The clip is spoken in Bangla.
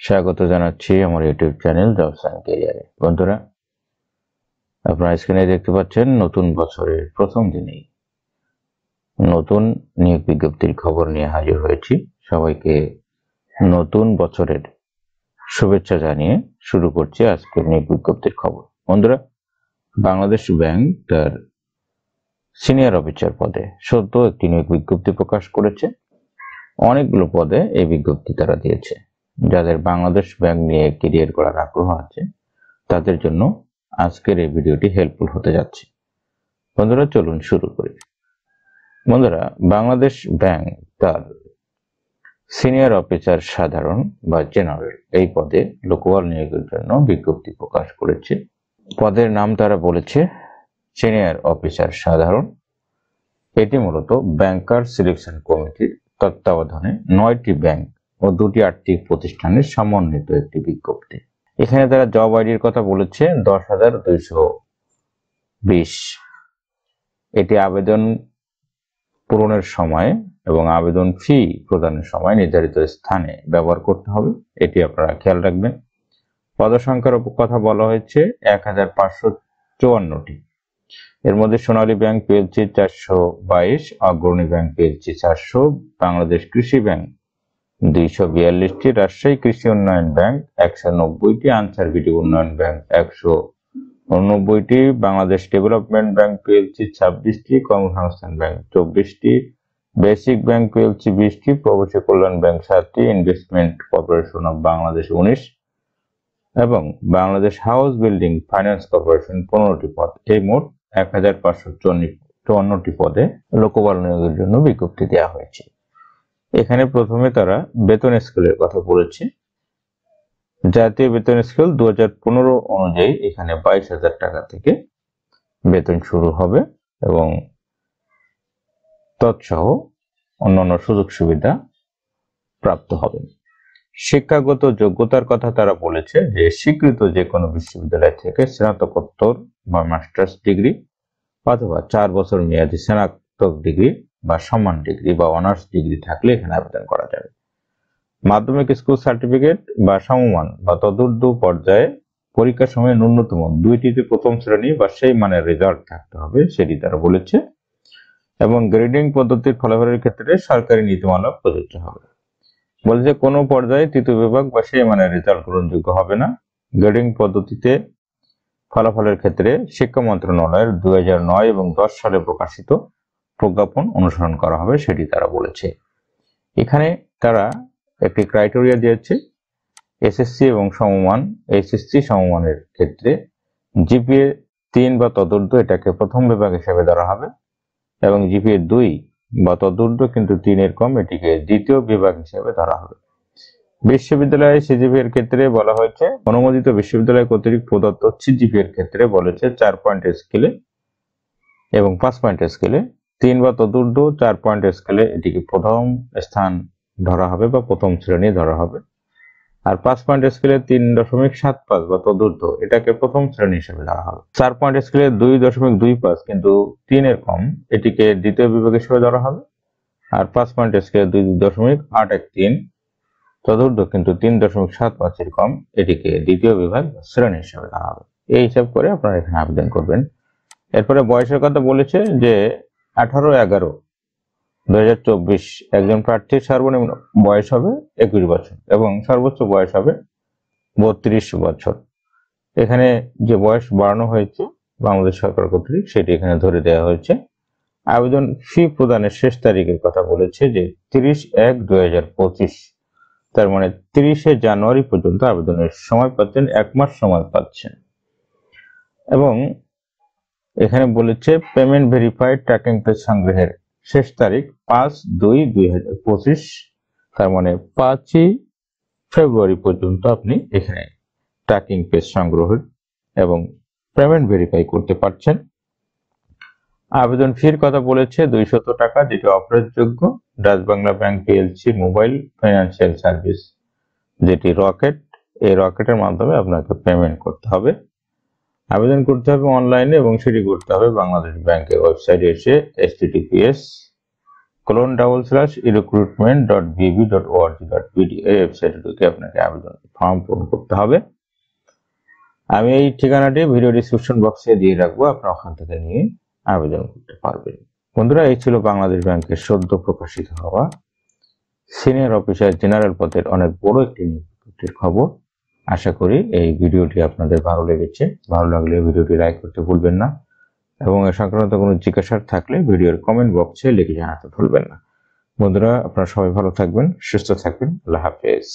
স্বাগত জানাচ্ছি আমার ইউটিউব চ্যানেল জবস এন্ড ক্যারিয়ারে। বন্ধুরা, আপনারা স্ক্রিনে দেখতে পাচ্ছেন নতুন বছরের প্রথম দিনেই নতুন নিয়োগ বিজ্ঞপ্তির খবর নিয়ে হাজির হয়েছি। সবাইকে নতুন বছরের শুভেচ্ছা জানিয়ে শুরু করছি আজকের নিয়োগ বিজ্ঞপ্তির খবর। বন্ধুরা, বাংলাদেশ ব্যাংক তার সিনিয়র অফিসার পদে সদ্য একটি নিয়োগ বিজ্ঞপ্তি প্রকাশ করেছে। অনেকগুলো পদে এই বিজ্ঞপ্তি তারা দিয়েছে। যাদের বাংলাদেশ ব্যাংক নিয়ে ক্যারিয়ার করার আগ্রহ আছে তাদের জন্য আজকের এই ভিডিওটি হেল্পফুল হতে যাচ্ছে। বন্ধুরা, চলুন শুরু করি। বন্ধুরা, বাংলাদেশ ব্যাংক তার সিনিয়র অফিসার সাধারণ বা জেনারেল এই পদে লোকবল নিয়োগের জন্য বিজ্ঞপ্তি প্রকাশ করেছে। পদের নাম তারা বলেছে সিনিয়র অফিসার সাধারণ। এটি মূলত ব্যাংকার সিলেকশন কমিটির তত্ত্বাবধানে 9টি ব্যাংক ও 2টি আর্থিক প্রতিষ্ঠানের সমন্বিত একটি বিজ্ঞপ্তি। এখানে তারা জব আইডির কথা বলেছে 10,220। এটি আবেদন পূরণের সময় এবং আবেদন ফি প্রদানের সময় নির্ধারিত স্থানে ব্যবহার করতে হবে, এটি আপনারা খেয়াল রাখবেন। পদসংখ্যার কথা বলা হয়েছে 1,554টি। এর মধ্যে সোনালী ব্যাংক পিএলসি 422, অগ্রণী ব্যাংক পিএলসি 400, বাংলাদেশ কৃষি ব্যাংক 242টি, রাজশাহী কৃষি উন্নয়ন ব্যাংক 190টি, আনসার বিডি উন্নয়ন ব্যাংক 189টি, বাংলাদেশ ডেভেলপমেন্ট ব্যাংক পিএলসি 26টি, কর্মসংস্থান ব্যাংক 24টি, বেসিক ব্যাংক পিএলসি 20টি, প্রবাসী কল্যাণ ব্যাংক 7টি, ইনভেস্টমেন্ট কর্পোরেশন অফ বাংলাদেশ 19 এবং Bangladesh house building finance corporation 15টি পদ। এই মোট 1,554টি পদে লোকবল নিয়োগের জন্য বিজ্ঞপ্তি দেওয়া হয়েছে। এখানে প্রথমে তারা বেতন স্কেলের কথা বলেছে। জাতীয় বেতন স্কেল 2015 অনুযায়ী এখানে 22,000 টাকা থেকে বেতন শুরু হবে এবং তৎসহ অন্যান্য সুযোগ সুবিধা প্রাপ্ত হবে। শিক্ষাগত যোগ্যতার কথা তারা বলেছে যে স্বীকৃত যে কোনো বিশ্ববিদ্যালয় থেকে স্নাতকোত্তর বা মাস্টার্স ডিগ্রি অথবা 4 বছর মেয়াদী স্নাতক ডিগ্রি বা সমান ডিগ্রি বা অনার্স ডিগ্রি থাকলে এখানে আবেদন করা যাবে। মাধ্যমিক স্কুল সার্টিফিকেট বা সমমান বা তদূর্ধ্ব পর্যায়ে পরীক্ষার সময় ন্যূনতম 2টিতে প্রথম শ্রেণী বা সেই মানের রেজাল্ট থাকতে হবে, সেটি তারা বলেছে। এবং গ্রেডিং পদ্ধতির ফলাফলের ক্ষেত্রে সরকারি নীতিমালা প্রযোজ্য হবে। বলেছে কোনো পর্যায়ে তৃতীয় বিভাগ বা সেই মানের রেজাল্ট গ্রহণযোগ্য হবে না। গ্রেডিং পদ্ধতিতে ফলাফলের ক্ষেত্রে শিক্ষা মন্ত্রণালয়ের 2009 এবং 10 সালে প্রকাশিত প্রজ্ঞাপন অনুসরণ করা হবে, সেটি তারা বলেছে। এখানে তারা একটি ক্রাইটেরিয়া দিয়েছে। এসএসসি এবং সমমান, এইচএসসি সমমানের ক্ষেত্রে জিপিএ 3 বা তদূর্ধ্ব এটাকে প্রথম বিভাগ হিসেবে ধরা হবে এবং জিপিএ 2 বা তদূর্ধ্ব কিন্তু 3 এর কম এটিকে দ্বিতীয় বিভাগ হিসেবে ধরা হবে। বিশ্ববিদ্যালয় সিজিপি এর ক্ষেত্রে বলা হয়েছে অনুমোদিত বিশ্ববিদ্যালয় কর্তৃক প্রদত্ত সিজিপি এর ক্ষেত্রে বলেছে 4 পয়েন্ট স্কেলে এবং 5 পয়েন্ট স্কেলে 3 বা তদূর্ধ্ব 4 পয়েন্ট স্কেলে এটিকে প্রথম স্থান ধরা হবে বা প্রথম শ্রেণী ধরা হবে। আর 5 পয়েন্ট স্কেলে 3.75 বা তদূর্ধ্ব এটাকে প্রথম শ্রেণী হিসেবে ধরা হবে। 4 পয়েন্ট স্কেলে 2.25 কিন্তু 3 এর কম এটিকে দ্বিতীয় বিভাগ হিসেবে ধরা হবে। আর 5 পয়েন্ট স্কেলে 2.813 চতুর্থ কিন্তু 3.75 এর কম এটিকে দ্বিতীয় বিভাগ শ্রেণী হিসেবে ধরা হবে। এই হিসাব করে আপনারা এখানে আবেদন করবেন। এরপরে বয়সের কথা বলেছে যে 18/11/2024 একজন প্রার্থীর সর্বনিম্ন বয়স হবে 21 বছর এবং সর্বোচ্চ বয়স হবে 32 বছর। এখানে যে বয়স বাড়ানো হয়েছে বাংলাদেশ সরকার কর্তৃক সেটি এখানে ধরে দেওয়া হয়েছে। আবেদন ফি প্রদানের শেষ তারিখের কথা বলেছে যে 30/1/2025, তার মানে 30শে জানুয়ারি পর্যন্ত আবেদনের সময় পাচ্ছেন, 1 মাস সময় পাচ্ছেন। এবং এখানে বলেছে পেমেন্ট ভেরিফাইড ট্র্যাকিং পেজ সংগ্রহের শেষ তারিখ 5/2/2025, তার মানে 5ই ফেব্রুয়ারি পর্যন্ত আপনি এখানে ট্র্যাকিং পেজ সংগ্রহের এবং পেমেন্ট ভেরিফাই করতে পারছেন। আবেদন ফির কথা বলেছে 200 টাকা, যেটি অফারযোগ্য। Dutch Bangla bank PLC mobile financial service যেটি রকেট, এই রকেটের মাধ্যমে আপনাকে পেমেন্ট করতে হবে। আবেদন করতে হবে অনলাইনে এবং সেটি করতে হবে বাংলাদেশ ব্যাংকের ওয়েবসাইটে এসে https colon/recruitment.bab.org.bd এই ওয়েবসাইটে ঢুকে আপনাকে আবেদন ফর্ম পূরণ করতে হবে। আমি এই ঠিকানাটি ভিডিও ডেসক্রিপশন বক্সে দিয়ে রাখবো, আপনারা ওখান থেকে নিয়ে আবেদন করতে পারবেন। বন্ধুরা, এই ছিল বাংলাদেশ ব্যাংকের সদ্য প্রকাশিত হওয়া সিনিয়র অফিসার জেনারেল পদের অনেক বড় একটি নিয়োগের খবর। আশা করি এই ভিডিওটি আপনাদের ভালো লেগেছে। ভালো লাগলে ভিডিওটি লাইক করতে ভুলবেন না এবং এ সংক্রান্ত কোনো জিজ্ঞাসা থাকলে ভিডিওর কমেন্ট বক্সে লিখে জানাতে ভুলবেন না। বন্ধুরা, আপনারা সবাই ভালো থাকবেন, সুস্থ থাকবেন। আল্লাহ হাফেজ।